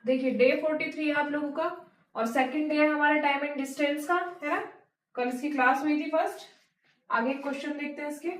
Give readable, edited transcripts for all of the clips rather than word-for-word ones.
देखिए डे 43 है आप लोगों का, और सेकंड डे है हमारा टाइम एंड डिस्टेंस का, है ना। कल इसकी क्लास हुई थी फर्स्ट। आगे क्वेश्चन देखते हैं इसके।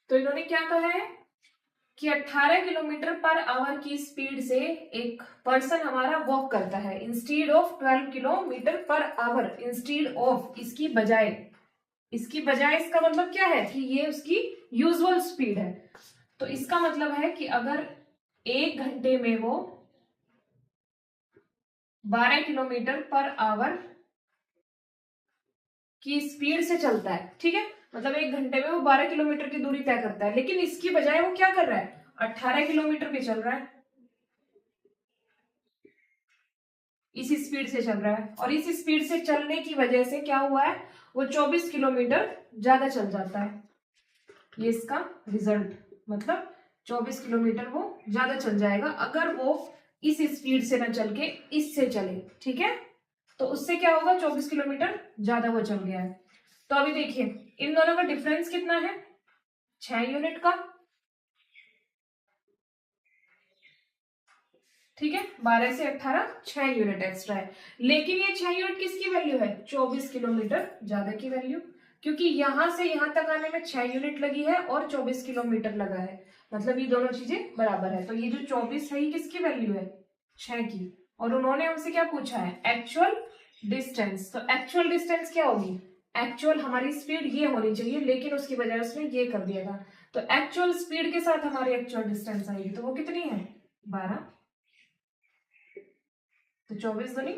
तो इन्होंने क्या कहा है कि 18 किलोमीटर पर आवर की स्पीड से एक पर्सन हमारा वॉक करता है, instead of 12 kilometre per our, instead of, इसकी बजाय, इसकी बजाय इसका मतलब क्या है कि ये उसकी यूजुअल स्पीड है। तो इसका मतलब है कि अगर 1 घंटे में वो 12 किलोमीटर पर आवर की स्पीड से चलता है, ठीक है, मतलब 1 घंटे में वो 12 किलोमीटर की दूरी तय करता है, लेकिन इसकी बजाय वो क्या कर रहा है, 18 किलोमीटर पे चल रहा है, इसी स्पीड से चल रहा है, और इस स्पीड से चलने की वजह से क्या हुआ है, वो 24 किलोमीटर ज्यादा चल जाता है। ये इसका रिजल्ट, मतलब 24 किलोमीटर वो ज्यादा चल जाएगा अगर वो इस स्पीड से ना चल के इससे चले, ठीक है। तो उससे क्या होगा, 24 किलोमीटर ज्यादा वो चल गया है। तो अभी देखिए इन दोनों का डिफरेंस कितना है, 6 यूनिट का, ठीक है, 12 से 18, 6 यूनिट एक्स्ट्रा है। लेकिन ये 6 यूनिट किसकी वैल्यू है, 24 किलोमीटर ज्यादा की वैल्यू, क्योंकि यहां से यहां तक आने में 6 यूनिट लगी है और 24 किलोमीटर लगा है, मतलब ये दोनों चीजें बराबर है। तो ये जो 24 है ये किसकी वैल्यू है, 6 की। और उन्होंने हमसे क्या पूछा है, एक्चुअल डिस्टेंस। तो एक्चुअल डिस्टेंस क्या होगी, एक्चुअल हमारी स्पीड ये होनी चाहिए, लेकिन उसकी बजाय उसने ये कर दिया था। तो एक्चुअल स्पीड के साथ हमारी एक्चुअल डिस्टेंस आएगी, तो वो कितनी है, 12। तो 24 दूनी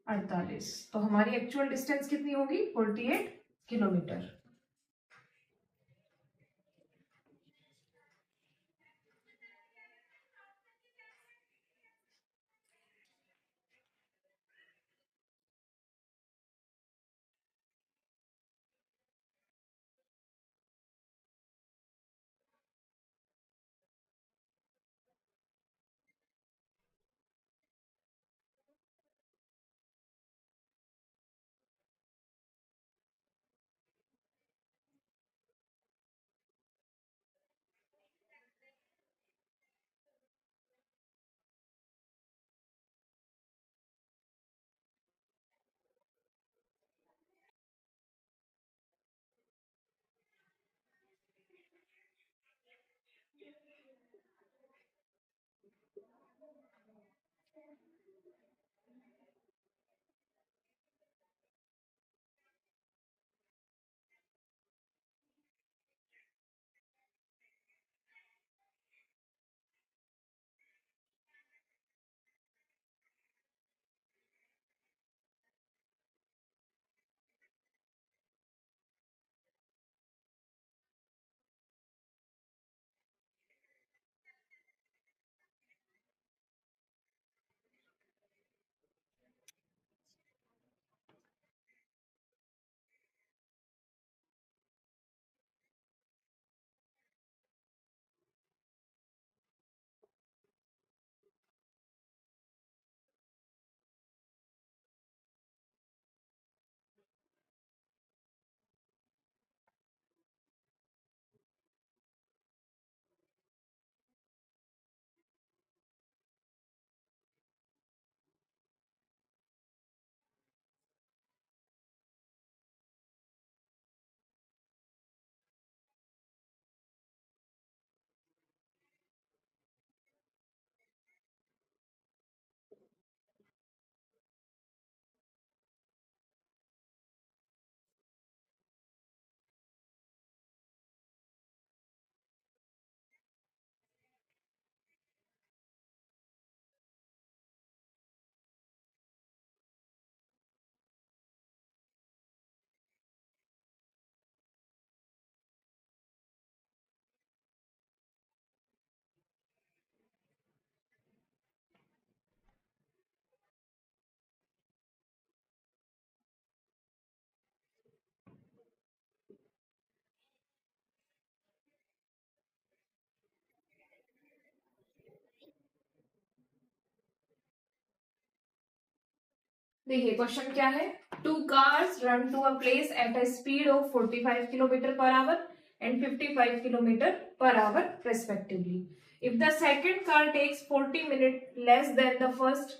48, तो हमारी एक्चुअल डिस्टेंस कितनी होगी, 48 किलोमीटर। देखिए क्वेश्चन क्या है, two cars run to a place at a speed of 45 kilometre per hour and 55 kilometre per hour respectively. If the second car takes 40 minute less than the first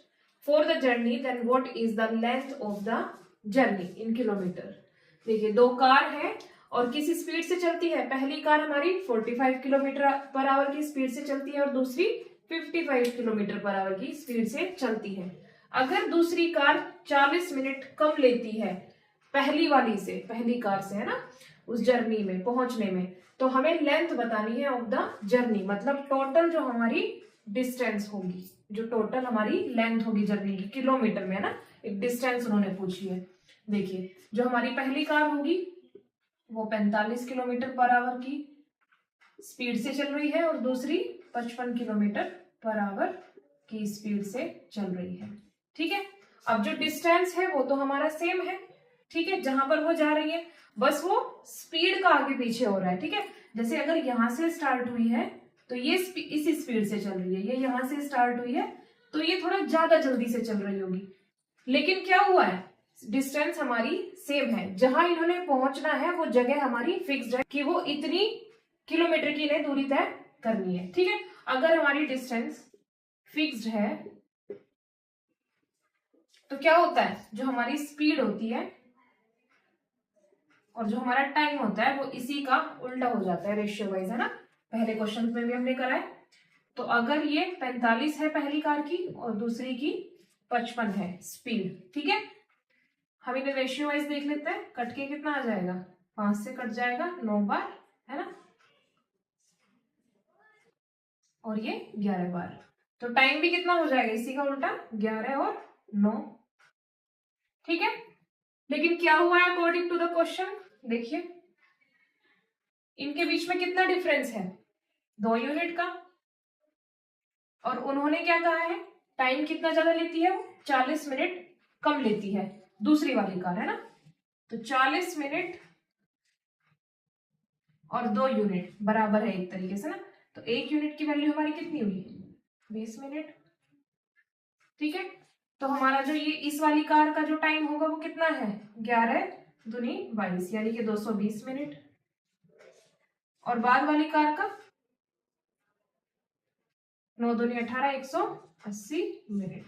for the journey, then what is the length of the journey in kilometre. देखिए दो car है और किस speed से चलती है, पहली car हमारी 45 किलोमीटर पर आवर की स्पीड से चलती है और दूसरी 55 किलोमीटर पर आवर की स्पीड से चलती है. अगर दूसरी कार 40 मिनट कम लेती है पहली वाली से, पहली कार से, है ना, उस जर्नी में पहुंचने में, तो हमें लेंथ बतानी है ऑफ द जर्नी, मतलब टोटल जो हमारी डिस्टेंस होगी, जो टोटल हमारी लेंथ होगी जर्नी की किलोमीटर में, है ना, एक डिस्टेंस उन्होंने पूछी है. देखिए जो हमारी पहली कार होगी वो 45 किलोमीटर पर आवर की स्पीड से चल रही है और दूसरी 55 किलोमीटर पर आवर की स्पीड से चल रही है. ठीक है, अब जो डिस्टेंस है वो तो हमारा सेम है. ठीक है, जहां पर वो जा रही है बस वो स्पीड का आगे पीछे हो रहा है. ठीक है, जैसे अगर यहां से स्टार्ट हुई है तो ये इस स्पीड से चल रही है, ये यहां से स्टार्ट हुई है तो ये थोड़ा ज्यादा जल्दी से चल रही होगी. लेकिन क्या हुआ है, डिस्टेंस हमारी सेम है, जहां इन्होंने पहुंचना है वो जगह हमारी फिक्स्ड है कि वो इतनी किलोमीटर की इन्हें दूरी तय करनी है. ठीक है, अगर हमारी डिस्टेंस फिक्स्ड है तो क्या होता है, जो हमारी स्पीड होती है और जो हमारा टाइम होता है वो इसी का उल्टा हो जाता है रेशियो वाइज, है ना, पहले क्वेश्चन में भी हमने करा है. तो अगर ये 45 है पहली कार की और दूसरी की 55 है स्पीड, ठीक है, हम इन्हें रेशियो वाइज देख लेते हैं. कट के कितना आ जाएगा, 5 से कट जाएगा 9 बार, है ना, और ये 11 बार. तो टाइम भी कितना हो जाएगा इसी का उल्टा, 11 और 9. ठीक है, लेकिन क्या हुआ है अकॉर्डिंग टू द क्वेश्चन, देखिए इनके बीच में कितना डिफरेंस है, 2 यूनिट का. और उन्होंने क्या कहा है, टाइम कितना ज्यादा लेती है, वो 40 मिनट कम लेती है दूसरी वाली कार, है ना. तो 40 मिनट और 2 यूनिट बराबर है एक तरीके से ना. तो 1 यूनिट की वैल्यू हमारी कितनी हुई, 20 मिनट. ठीक है, तो हमारा जो ये इस वाली कार का जो टाइम होगा वो कितना है, 11 दूनी 22 यानी कि 220 मिनट. और बाद वाली कार का 9 दूनी 18, 180 मिनट.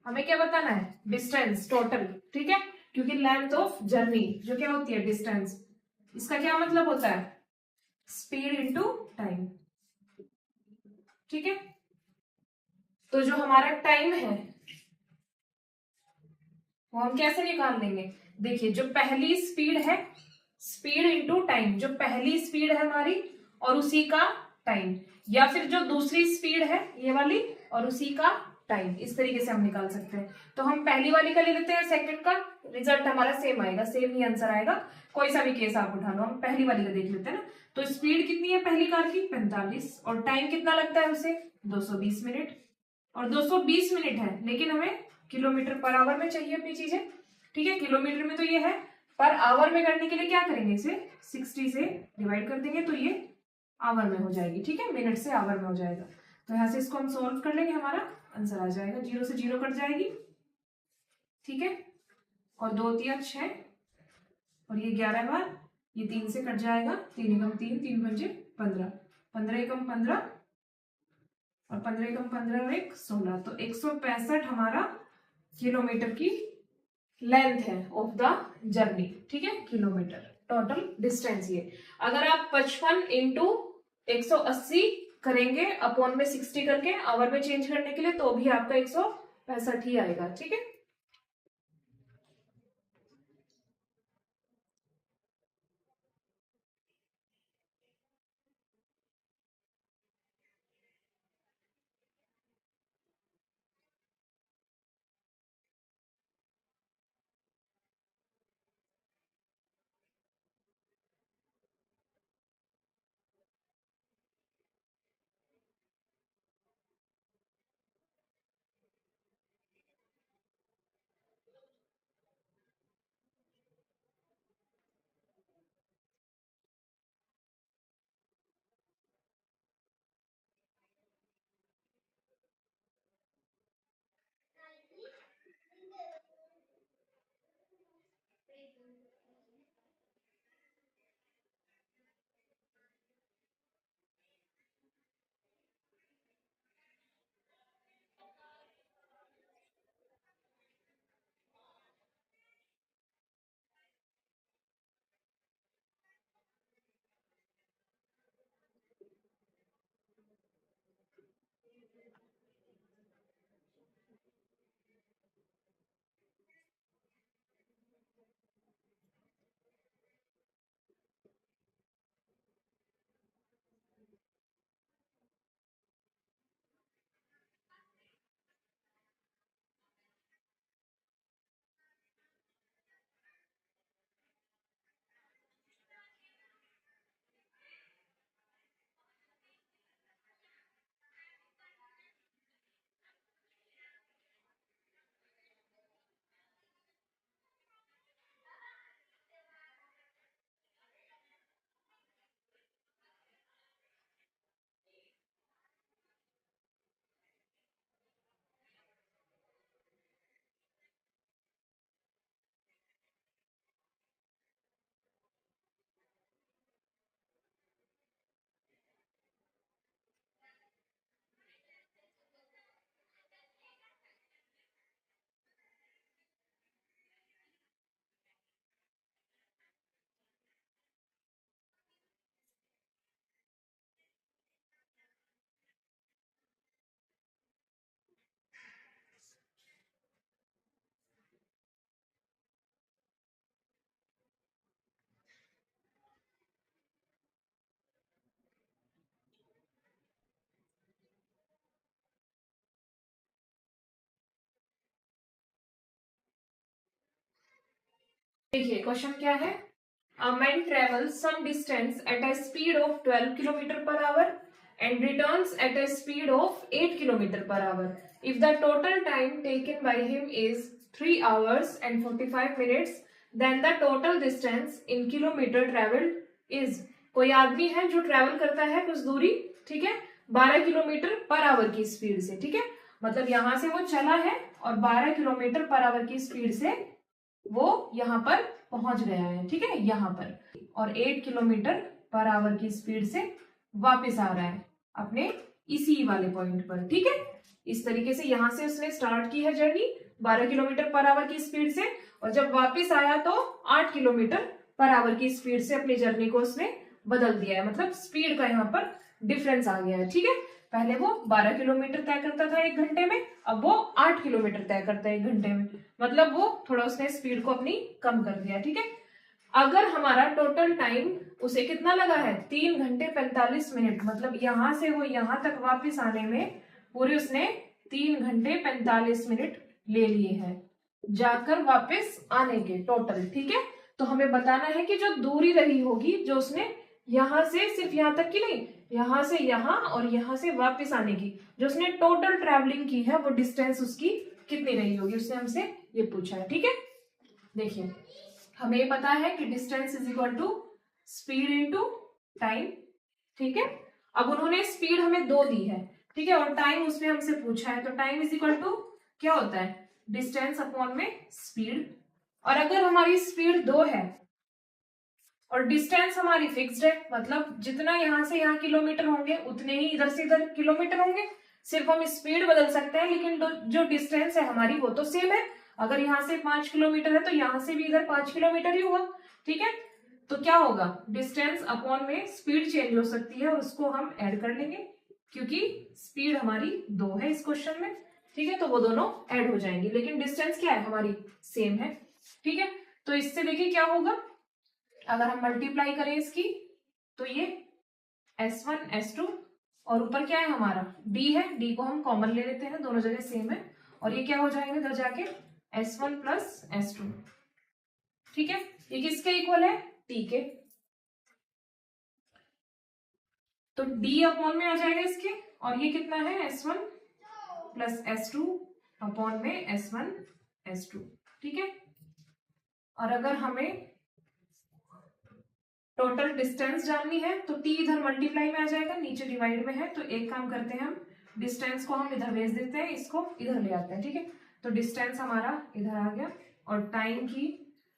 हमें क्या बताना है, डिस्टेंस टोटल. ठीक है, क्योंकि लेंथ ऑफ जर्नी जो क्या होती है डिस्टेंस, इसका क्या मतलब होता है, स्पीड इनटू टाइम. ठीक है, तो जो हमारा टाइम है वो हम कैसे निकाल लेंगे, देखिए जो पहली स्पीड है, स्पीड इनटू टाइम, जो पहली स्पीड है हमारी और उसी का टाइम, या फिर जो दूसरी स्पीड है ये वाली और उसी का टाइम, इस तरीके से हम निकाल सकते हैं. तो हम पहली वाली का ले लेते हैं, सेकंड का रिजल्ट हमारा सेम आएगा, सेम ही आंसर आएगा, कोई सा भी केस आप उठा लो. हम पहली वाली का देख लेते हैं ना. तो स्पीड कितनी है पहली कार की, 45, और टाइम कितना लगता है उसे, 220 मिनट. और 220 मिनट है लेकिन हमें किलोमीटर पर आवर में चाहिए अपनी चीजें. ठीक है, किलोमीटर में तो ये है, पर आवर में करने के लिए क्या करेंगे, इसे 60 से डिवाइड कर देंगे तो ये आवर में हो जाएगी. ठीक है, मिनट से आवर में हो जाएगा. तो यहाँ से इसको हम सॉल्व कर लेंगे, हमारा आंसर आ जाएगा, 0 से 0 कट जाएगी. ठीक है, और 2 तिया 6 और ये 11 बार, ये 3 से कट जाएगा, 3 एकम 3, 3 पंजे 15, 15 एकम 15 और 15 एकम 15 और 1 16. तो 165 हमारा किलोमीटर की लेंथ है ऑफ द जर्नी. ठीक है, किलोमीटर टोटल डिस्टेंस. ये अगर आप 55 इंटू 180 करेंगे अपॉन में 60 करके आवर में चेंज करने के लिए, तो भी आपका 165 ही आएगा. ठीक है, देखिए क्वेश्चन क्या है, a man travels some distance at a speed of 12 kilometre per hour and returns at a speed of 8 kilometer per hour. If the total time taken by him is 3 hours and 45 minutes, then the total distance in kilometer traveled is, कोई आदमी है जो travel करता है कुछ दूरी, ठीक है, 12 किलोमीटर पर आवर की स्पीड से, ठीक है, मतलब यहां से वो चला है और 12 किलोमीटर पर आवर की स्पीड से वो यहां पर पहुंच गया है, ठीक है, यहां पर, और 8 किलोमीटर पर आवर की स्पीड से वापस आ रहा है अपने इसी वाले पॉइंट पर, ठीक है। इस तरीके से यहां से उसने स्टार्ट की है जर्नी 12 किलोमीटर पर आवर की स्पीड से, और जब वापस आया तो 8 किलोमीटर पर आवर की स्पीड से अपनी जर्नी को उसने बदल दिया है, मतलब स्पीड का यहाँ पर डिफरेंस आ गया है, ठीक है। पहले वो 12 किलोमीटर तय करता था 1 घंटे में, अब वो 8 किलोमीटर तय करता है 1 घंटे में, मतलब वो थोड़ा उसने स्पीड को अपनी कम कर दिया, ठीक है। अगर हमारा टोटल टाइम उसे कितना लगा है 3 घंटे 45 मिनट, मतलब यहां से वो यहां तक वापस आने में पूरे उसने 3 घंटे 45 मिनट ले लिए हैं, जाकर वापस आने के टोटल, ठीक है। तो हमें बताना है कि जो दूरी रही होगी जो उसने यहां से सिर्फ यहां तक की नहीं, यहां से यहां और यहां से वापस आने की जो उसने टोटल ट्रैवलिंग की है वो डिस्टेंस उसकी कितनी रही होगी, उसने हमसे ये पूछा है, ठीक है। देखिए हमें पता है कि distance is equal to speed into time, ठीक है। अब उन्होंने स्पीड हमें 2 दी है, ठीक है, और टाइम उसमें हमसे पूछा है, तो टाइम इज इक्वल टू क्या होता है, डिस्टेंस अपॉन में स्पीड। और अगर हमारी स्पीड 2 है और डिस्टेंस हमारी फिक्स्ड है, मतलब जितना यहां से यहाँ किलोमीटर होंगे उतने ही इधर से इधर किलोमीटर होंगे, सिर्फ हम स्पीड बदल सकते हैं, लेकिन जो डिस्टेंस है हमारी वो तो सेम है। अगर यहाँ से 5 किलोमीटर है तो यहाँ से भी इधर 5 किलोमीटर ही हुआ, ठीक है। तो क्या होगा, डिस्टेंस अपॉन में स्पीड चेंज हो सकती है और उसको हम ऐड कर लेंगे, क्योंकि स्पीड हमारी 2 है इस क्वेश्चन में, ठीक है, तो वो दोनों ऐड हो जाएंगे, लेकिन डिस्टेंस क्या है हमारी सेम है, ठीक है। तो इससे देखिए क्या होगा, अगर हम मल्टीप्लाई करें इसकी तो ये S1 S2 और ऊपर क्या है हमारा D है, D को हम कॉमन ले लेते हैं, दोनों जगह सेम है, और ये क्या हो जाएगा इधर जाके S1 प्लस S2, ठीक है। ये किसके इक्वल है, T के, तो D अपॉन में आ जाएगा इसके, और ये कितना है S1 प्लस S2 अपॉन में S1 S2, ठीक है। और अगर हमें टोटल डिस्टेंस जाननी है तो t इधर मल्टीप्लाई में आ जाएगा, नीचे डिवाइड में है, तो एक काम करते हैं हम डिस्टेंस को हम इधर भेज देते हैं, इसको इधर ले आते हैं, ठीक है। तो डिस्टेंस हमारा इधर आ गया और टाइम की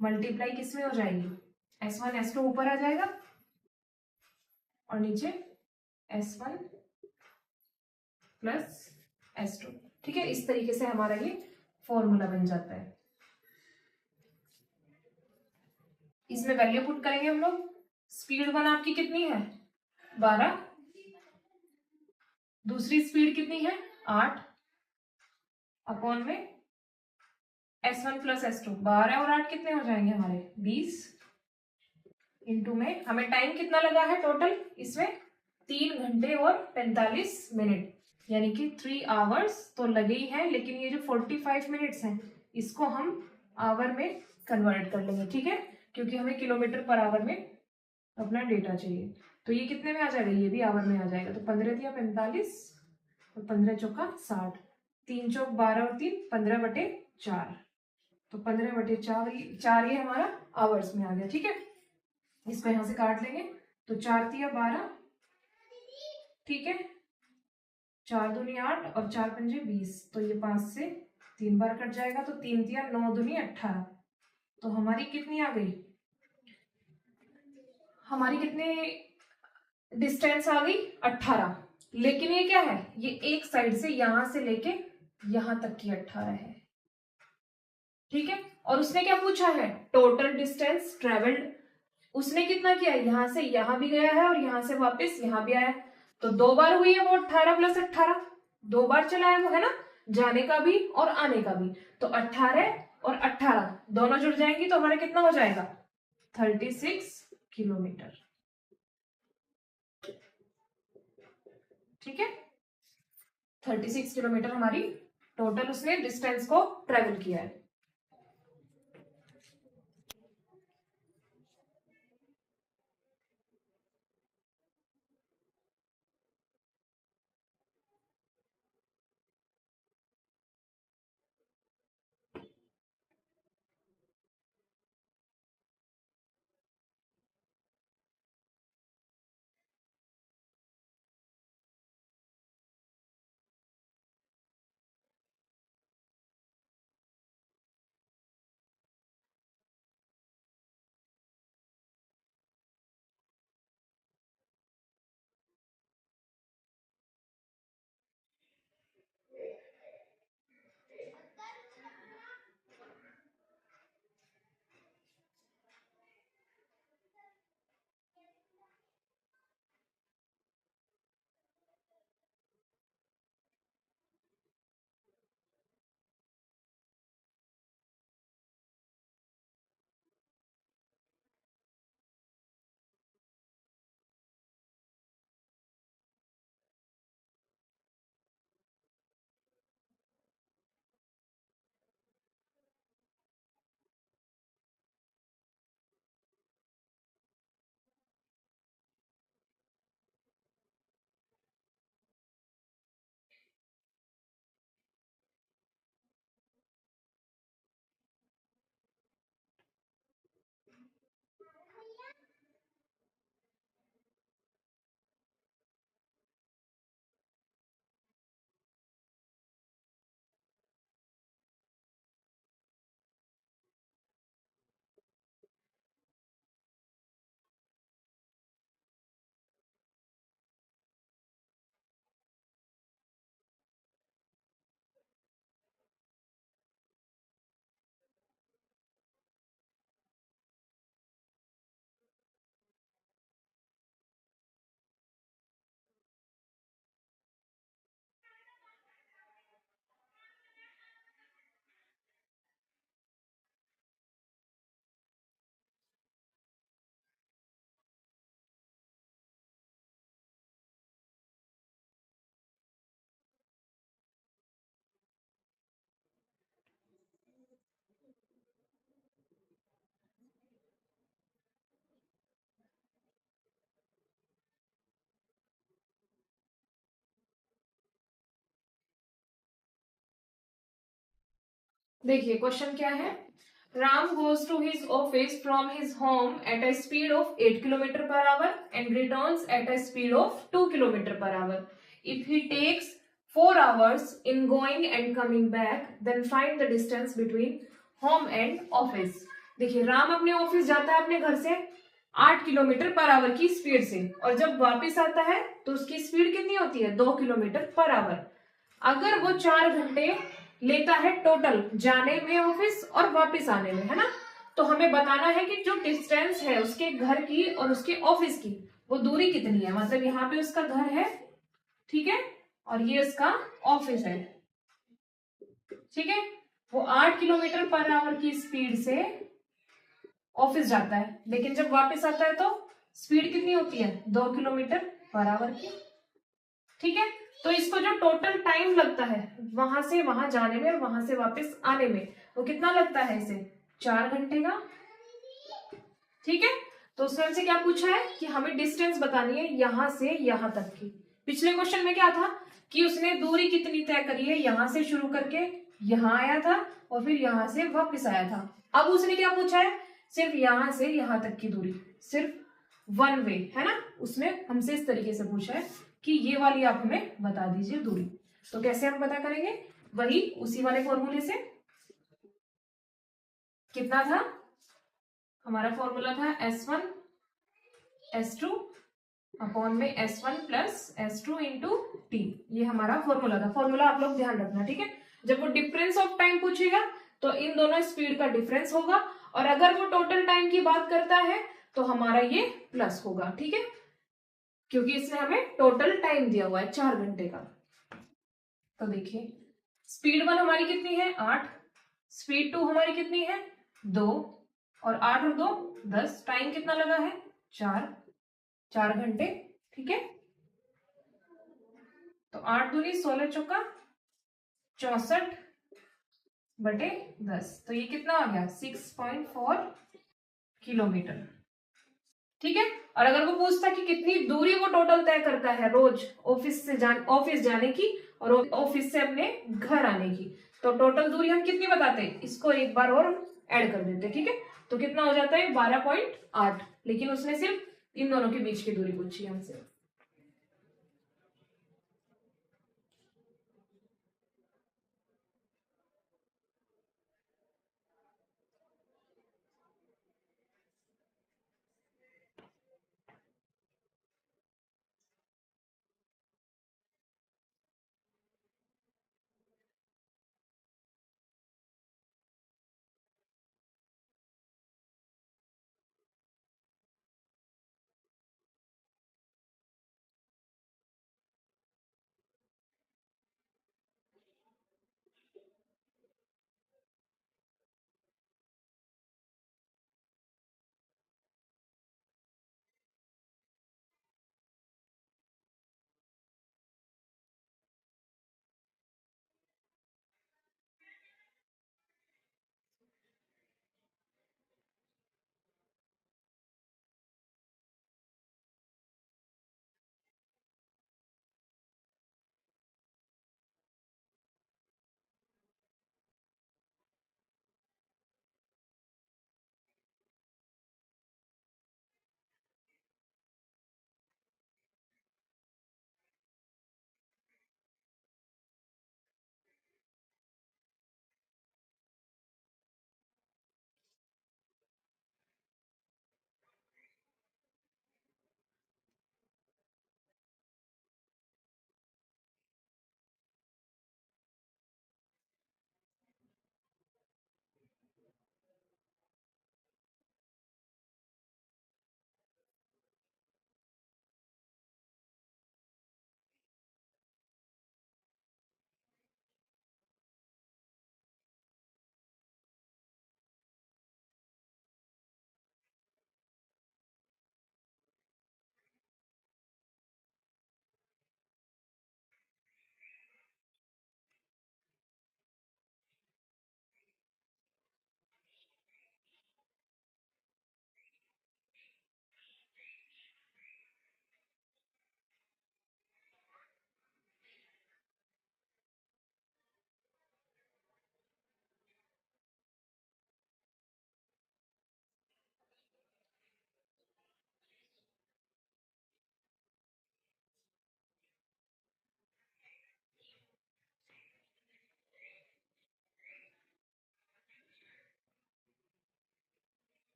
मल्टीप्लाई किस में हो जाएगी, S1 S2 ऊपर आ जाएगा और नीचे S1 प्लस S2, ठीक है। इस तरीके से हमारा ये फॉर्मूला बन जाता है। इसमें वैल्यू पुट करेंगे हम लोग, स्पीड 1 आपकी कितनी है 12, दूसरी स्पीड कितनी है 8 अपॉन में S1 प्लस S2, 12 और 8 कितने हो जाएंगे हमारे 20, इंटू में हमें टाइम कितना लगा है टोटल इसमें 3 घंटे और 45 मिनट, यानी कि 3 आवर्स तो लगे ही हैं, लेकिन ये जो 45 मिनट्स हैं इसको हम आवर में कन्वर्ट कर लेंगे, ठीक है, क्योंकि हमें किलोमीटर पर आवर में अपना डेटा चाहिए। तो ये कितने में आ जाएगा, ये भी आवर में आ जाएगा, तो 15 दिया 45 और 15 चौका 60, 3 चौक 12 और 3 15/4, तो 15/4 ये हमारा आवर्स में आ गया, ठीक है। इसको यहां से काट लेंगे, तो 4 दिया 12, ठीक है, 4 दूनी 8 और 4 पंजे 20, तो ये 5 से 3 बार कट जाएगा, तो 3 दिया 9 दूनी 18, तो हमारी कितनी आ गई, हमारी कितने डिस्टेंस आ गई 18। लेकिन ये क्या है, ये एक साइड से यहां से लेके यहां तक की 18 है, ठीक है। और उसने क्या पूछा है, टोटल डिस्टेंस ट्रेवल्ड, उसने कितना किया, यहां से यहां भी गया है और यहां से वापस यहां भी आया है, तो 2 बार हुई है वो 18 प्लस 18, 2 बार चला है वो, है ना, जाने का भी और आने का भी, तो 18 और 18 दोनों जुड़ जाएंगी तो हमारा कितना हो जाएगा 36 किलोमीटर, ठीक है। 36 किलोमीटर हमारी टोटल उसने डिस्टेंस को ट्रेवल किया है। देखिए क्वेश्चन क्या है, Ram goes to his office from his home at a speed of 8 kilometer per hour and returns at a speed of 2 kilometer per hour. If he takes 4 hours in going and coming back, then find the distance between home and office. देखिए राम अपने office जाता है अपने घर से 8 kilometre per our की speed से, और जब वापस आता है तो उसकी स्पीड कितनी होती है 2 किलोमीटर पर आवर। अगर वो 4 घंटे लेता है टोटल जाने में ऑफिस और वापस आने में, है ना, तो हमें बताना है कि जो डिस्टेंस है उसके घर की और उसके ऑफिस की वो दूरी कितनी है। मतलब यहाँ पे उसका घर है, ठीक है, और ये उसका ऑफिस है, ठीक है। वो 8 किलोमीटर पर आवर की स्पीड से ऑफिस जाता है, लेकिन जब वापस आता है तो स्पीड कितनी होती है 2 किलोमीटर पर आवर की, ठीक है। तो इसको जो टोटल टाइम लगता है वहां से वहां जाने में और वहां से वापस आने में, वो कितना लगता है इसे 4 घंटे का, ठीक है। तो उसमें हमसे क्या पूछा है कि हमें डिस्टेंस बतानी है यहां से यहां तक की। पिछले क्वेश्चन में क्या था कि उसने दूरी कितनी तय करी है, यहां से शुरू करके यहां आया था और फिर यहां से वापस आया था। अब उसने क्या पूछा है, सिर्फ यहां से यहां तक की दूरी, सिर्फ वन वे, है ना। उसने हमसे इस तरीके से पूछा है कि ये वाली आप हमें बता दीजिए दूरी। तो कैसे हम पता करेंगे, वही उसी वाले फॉर्मूले से। कितना था हमारा फॉर्मूला, था S1 S2 अपॉन में S1 plus S2 into T. ये हमारा फॉर्मूला था। फॉर्मूला आप लोग ध्यान रखना, ठीक है। जब वो डिफरेंस ऑफ टाइम पूछेगा तो इन दोनों स्पीड का डिफरेंस होगा, और अगर वो टोटल टाइम की बात करता है तो हमारा ये प्लस होगा, ठीक है, क्योंकि इसने हमें टोटल टाइम दिया हुआ है 4 घंटे का। तो देखिए स्पीड 1 हमारी कितनी है 8, स्पीड 2 हमारी कितनी है 2, और 8 और 2 10, टाइम कितना लगा है 4, 4 घंटे, ठीक है। तो 8 दूनी 16 चौका 64 बटे 10, तो ये कितना आ गया 6.4 किलोमीटर, ठीक है। और अगर वो पूछता कि कितनी दूरी वो टोटल तय करता है रोज ऑफिस जाने की और ऑफिस से अपने घर आने की, तो टोटल दूरी हम कितनी बताते हैं, इसको एक बार और ऐड कर देते हैं, ठीक है। तो कितना हो जाता है 12.8, लेकिन उसने सिर्फ इन दोनों के बीच की दूरी पूछी हमसे।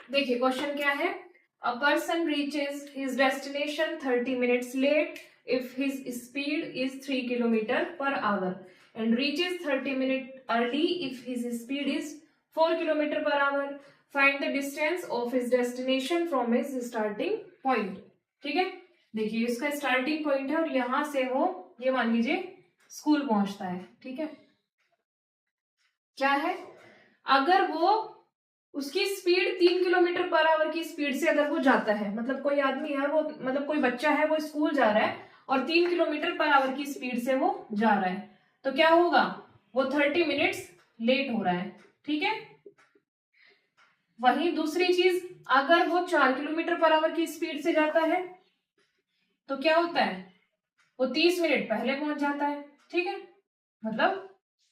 देखिए क्वेश्चन क्या है, a person reaches his destination 30 minutes late if his speed is 3 kilometre per hour and reaches 30 minute early if his speed is 4 kilometre per hour, find the distance of his destination from his starting point. ठीक है, देखिए इसका starting point है और यहां से वो ये मान लीजिए स्कूल पहुंचता है। ठीक है, क्या है, अगर वो उसकी स्पीड 3 किलोमीटर पर आवर की स्पीड से अगर वो जाता है, मतलब कोई आदमी है वो, मतलब कोई बच्चा है वो स्कूल जा रहा है और 3 किलोमीटर पर आवर की स्पीड से वो जा रहा है, तो क्या होगा, वो 30 मिनट्स लेट हो रहा है। ठीक है, वही दूसरी चीज, अगर वो 4 किलोमीटर पर आवर की स्पीड से जाता है तो क्या होता है, वो 30 मिनट पहले पहुंच जाता है। ठीक है, मतलब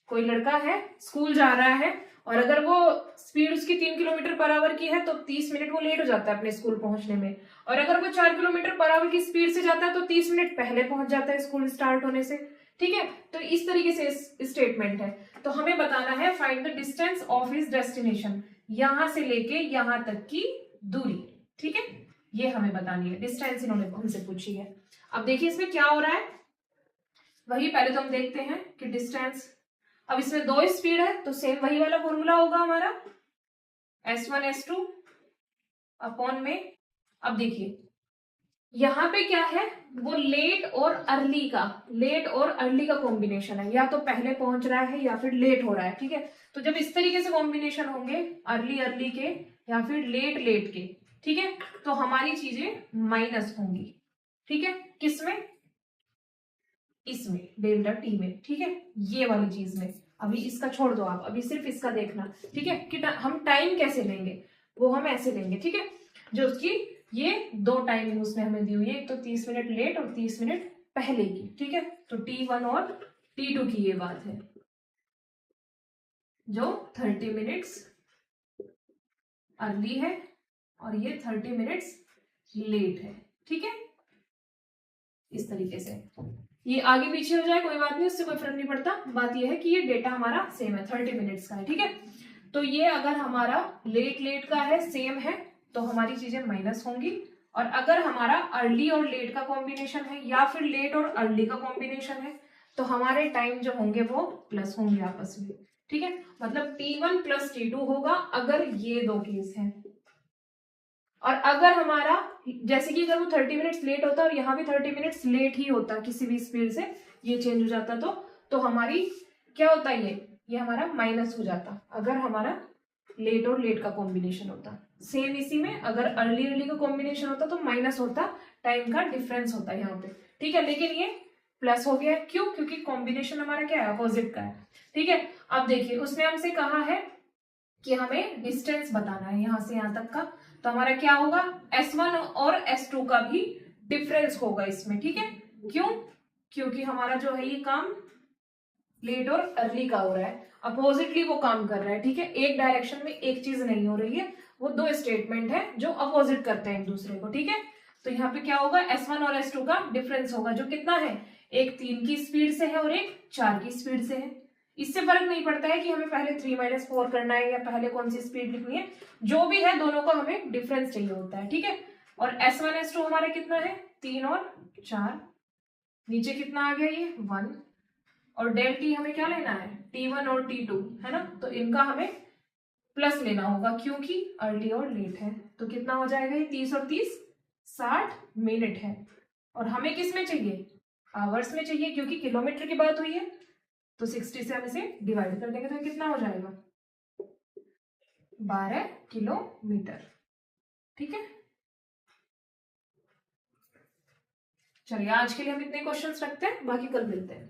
कोई लड़का है स्कूल जा रहा है और अगर वो स्पीड उसकी 3 किलोमीटर पर आवर की है तो 30 मिनट वो लेट हो जाता है अपने स्कूल पहुंचने में, और अगर वो 4 किलोमीटर पर आवर की स्पीड से जाता है तो 30 मिनट पहले पहुंच जाता है स्कूल स्टार्ट होने से। ठीक है, तो इस तरीके से स्टेटमेंट है। तो हमें बताना है find the distance of his destination, यहां से लेके यहां तक की दूरी। ठीक है, ये हमें बतानी है, डिस्टेंस इन्होंने हमसे पूछी है। अब देखिए इसमें क्या हो रहा है, वही पहले तो हम देखते हैं कि डिस्टेंस, अब इसमें 2 स्पीड है तो सेम वही वाला फॉर्मूला होगा हमारा S1 S2 अपॉन में। अब देखिए यहां पे क्या है, वो लेट और अर्ली का कॉम्बिनेशन है, या तो पहले पहुंच रहा है या फिर लेट हो रहा है। ठीक है, तो जब इस तरीके से कॉम्बिनेशन होंगे अर्ली के या फिर लेट के, ठीक है, तो हमारी चीजें माइनस होंगी। ठीक है, किसमें, इसमें डेल्टा टी में। ठीक है, ये वाली चीज में, अभी इसका छोड़ दो आप, अभी सिर्फ इसका देखना। ठीक है, कि हम टाइम कैसे लेंगे, वो हम ऐसे लेंगे। ठीक है, जो उसकी ये 2 टाइमिंग उसमें हमें दी हुई है, तो 30 मिनट लेट और 30 मिनट पहले की। ठीक है, तो T1 और T2 की ये बात है, जो 30 मिनट्स अर्ली है और ये 30 मिनट्स लेट है। ठीक है, इस तरीके से ये आगे पीछे हो जाए कोई बात नहीं, उससे कोई फर्क नहीं पड़ता, बात ये है कि ये डेटा हमारा सेम है, 30 मिनट्स का है। ठीक है, तो ये अगर हमारा लेट का है, सेम है, तो हमारी चीजें माइनस होंगी, और अगर हमारा अर्ली और लेट का कॉम्बिनेशन है या फिर लेट और अर्ली का कॉम्बिनेशन है तो हमारे टाइम जो होंगे वो प्लस होंगे आपस में। ठीक है, मतलब T1 प्लस T2 होगा अगर ये 2 केस हैं, और अगर हमारा जैसे कि अगर वो 30 मिनट्स लेट होता और यहाँ भी 30 मिनट्स लेट ही होता किसी भी स्पीड से, ये चेंज हो जाता तो हमारी क्या होता है, ये हमारा माइनस हो जाता अगर हमारा लेट और लेट का कॉम्बिनेशन होता। सेम इसी में अगर अर्ली का कॉम्बिनेशन होता तो माइनस होता, टाइम का डिफरेंस होता यहाँ पे। ठीक है, लेकिन ये प्लस हो गया, क्यों, क्योंकि कॉम्बिनेशन हमारा क्या है, अपोजिट का है। ठीक है, अब देखिए उसने हमसे कहा है कि हमें डिस्टेंस बताना है यहाँ से यहाँ तक का, तो हमारा क्या होगा, S1 और S2 का भी डिफरेंस होगा इसमें। ठीक है, क्यों, क्योंकि हमारा जो है ये काम लेट और अर्ली का हो रहा है, अपोजिटली वो काम कर रहा है। ठीक है, एक डायरेक्शन में एक चीज नहीं हो रही है, वो 2 स्टेटमेंट है जो अपोजिट करते हैं एक दूसरे को। ठीक है, तो यहाँ पे क्या होगा, S1 और S2 का डिफरेंस होगा, जो कितना है, एक 3 की स्पीड से है और एक 4 की स्पीड से है। इससे फर्क नहीं पड़ता है कि हमें पहले 3 - 4 करना है या पहले कौन सी स्पीड लिखनी है, जो भी है दोनों का हमें डिफरेंस चाहिए होता है। ठीक है, और S1 S2 हमारा कितना है, 3 और 4, नीचे कितना आ गया ये 1, और डेल टी हमें क्या लेना है, T1 और T2 है ना, तो इनका हमें प्लस लेना होगा क्योंकि अर्ली और लेट है। तो कितना हो जाएगा ये 30 और 30 60 मिनट है, और हमें किस में चाहिए, आवर्स में चाहिए, क्योंकि किलोमीटर की बात हुई है, तो 60 से हम इसे डिवाइड कर देंगे तो कितना हो जाएगा 12 किलोमीटर। ठीक है, चलिए आज के लिए हम इतने क्वेश्चंस रखते हैं, बाकी कल मिलते हैं।